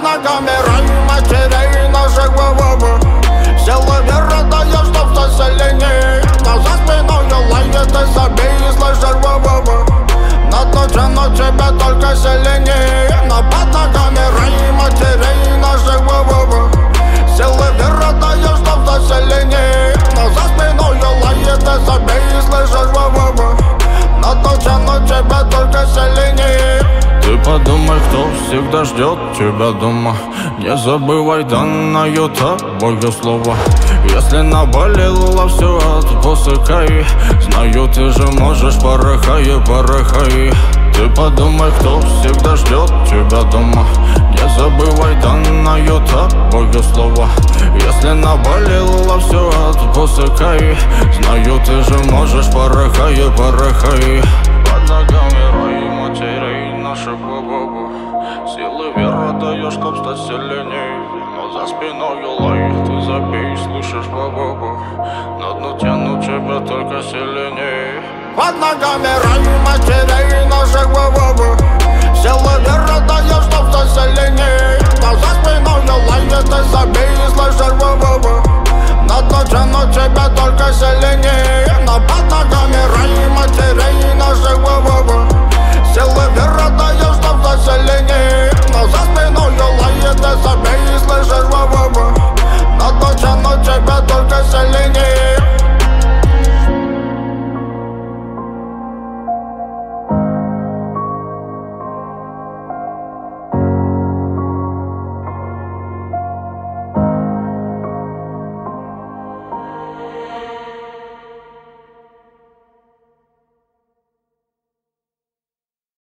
ногами рай матерей наших вовов. Сила вера дает, чтоб стать сильнее. Но за спиной лает и забей, слышишь вовов. Наточено тебя только сильнее. Но под ногами рай матерей наших вовов. Сила вера дает, чтоб стать сильнее. Но за спиной лает и забей, слышишь вовов. Наточено тебя только сильнее. Ты подумай, кто всегда ждет тебя дома. Не забывай данное тобою слово. Если наболело все, отпускай. Знаю, ты же можешь, порыхай. Ты подумай, кто всегда ждет тебя дома. Не забывай данное тобою слово. Если наболело все, отпускай. Знаю, ты же можешь, порыхай. Под ногами рай матерей наших вовов. Силы веры даешь, чтоб стать сильнее. Но за спиной лай, ты забей, слышишь вовов. На дно тяну тебя только сильнее. Под ногами рай матерей наших вовов. Силы веры даешь, чтоб стать сильнее. Но за спиной